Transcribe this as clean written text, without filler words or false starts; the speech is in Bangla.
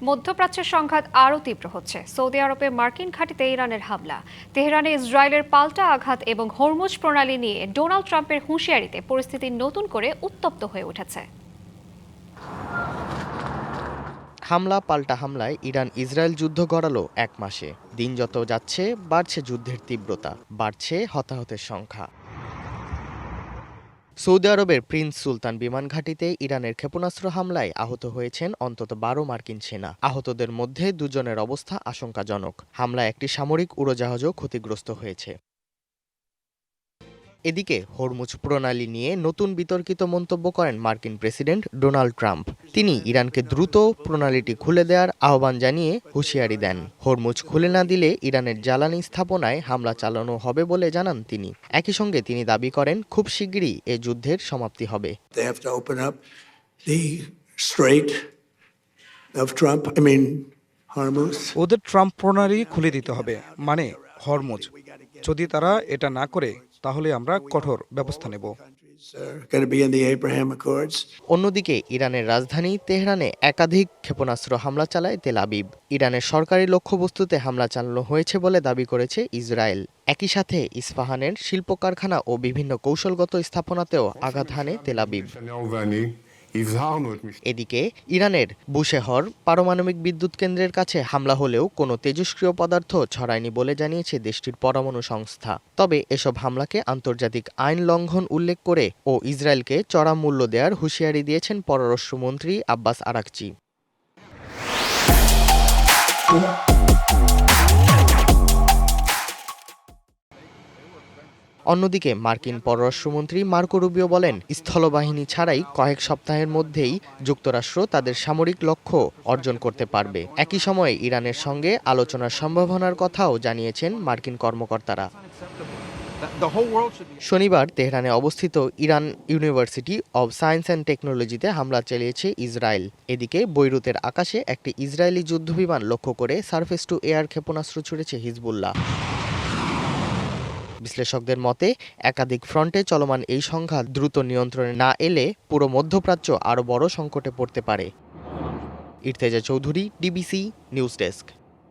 মধ্যপ্রাচ্যের সংঘাত আরও তীব্র হচ্ছে। সৌদি আরবে মার্কিন ঘাঁটিতে ইরানের হামলা, তেহরানে ইসরায়েলের পাল্টা আঘাত এবং হরমুজ প্রণালী নিয়ে ডোনাল্ড ট্রাম্পের হুঁশিয়ারিতে পরিস্থিতি নতুন করে উত্তপ্ত হয়ে উঠেছে। হামলা পাল্টা হামলায় ইরান ইসরায়েল যুদ্ধ গড়ালো এক মাসে। দিন যত যাচ্ছে বাড়ছে যুদ্ধের তীব্রতা, বাড়ছে হতাহতের সংখ্যা। সৌদি আরবের প্রিন্স সুলতান বিমান ঘাঁটিতে ইরানের ক্ষেপণাস্ত্র হামলায় আহত হয়েছেন অন্তত ১২ মার্কিন সেনা। আহতদের মধ্যে দুজনের অবস্থা আশঙ্কাজনক। হামলায় একটি সামরিক উড়োজাহাজও ক্ষতিগ্রস্ত হয়েছে। এদিকে হরমুজ প্রণালী নিয়ে নতুন বিতর্কিত মন্তব্য করেন মার্কিন প্রেসিডেন্ট ডোনাল্ড ট্রাম্প। তিনি ইরানকে দ্রুত প্রণালীটি খুলে দেওয়ার আহ্বান জানিয়ে হুঁশিয়ারি দেন। হরমুজ খুলে না দিলে ইরানের জ্বালানি স্থাপনায় হামলা চালানো হবে বলে জানান তিনি। একই সঙ্গে তিনি দাবি করেন খুব শিগগিরই এ যুদ্ধের সমাপ্তি হবে। ওদের ট্রাম্প প্রণালী খুলে দিতে হবে, মানে হরমুজ। যদি তারা এটা না করে তাহলে আমরা কঠোর ব্যবস্থা নেব। অন্যদিকে ইরানের রাজধানী তেহরানে একাধিক ক্ষেপণাস্ত্র হামলা চালায় তেল আবিব। ইরানের সরকারি লক্ষ্যবস্তুতে হামলা চালানো হয়েছে বলে দাবি করেছে ইসরায়েল। একই সাথে ইস্পাহানের শিল্প কারখানা ও বিভিন্ন কৌশলগত স্থাপনাতেও আঘাত হানে তেল আবিব। এদিকে ইরানের বুশেহর পারমাণবিক বিদ্যুৎ কেন্দ্রের কাছে হামলা হলেও কোনো তেজস্ক্রিয় পদার্থ ছড়ায়নি বলে জানিয়েছে দেশটির পরমাণু সংস্থা। তবে এসব হামলাকে আন্তর্জাতিক আইন লঙ্ঘন উল্লেখ করে ও ইসরায়েলকে চড়া মূল্য দেওয়ার হুঁশিয়ারি দিয়েছেন পররাষ্ট্রমন্ত্রী আব্বাস আরাকচি। অন্যদিকে মার্কিন পররাষ্ট্রমন্ত্রী মার্কো রুবিও বলেন, স্থলবাহিনী ছাড়াই কয়েক সপ্তাহের মধ্যেই যুক্তরাষ্ট্র তাদের সামরিক লক্ষ্য অর্জন করতে পারবে। একই সময়ে ইরানের সঙ্গে আলোচনার সম্ভাবনার কথাও জানিয়েছেন মার্কিন কর্মকর্তারা। শনিবার তেহরানে অবস্থিত Iran university of science and টেকনোলজিতে হামলা চালিয়েছে ইসরায়েল। এদিকে বৈরুতের আকাশে একটি ইসরায়েলি যুদ্ধবিমান লক্ষ্য করে সারফেস টু এয়ার ক্ষেপণাস্ত্র ছুড়েছে হিজবুল্লাহ। বিশ্লেষকদের মতে একাধিক ফ্রন্টে চলমান এই সংঘাত দ্রুত নিয়ন্ত্রণে না এলে পুরো মধ্যপ্রাচ্য আরও বড় সংকটে পড়তে পারে। Irteza Chowdhury, DBC news desk.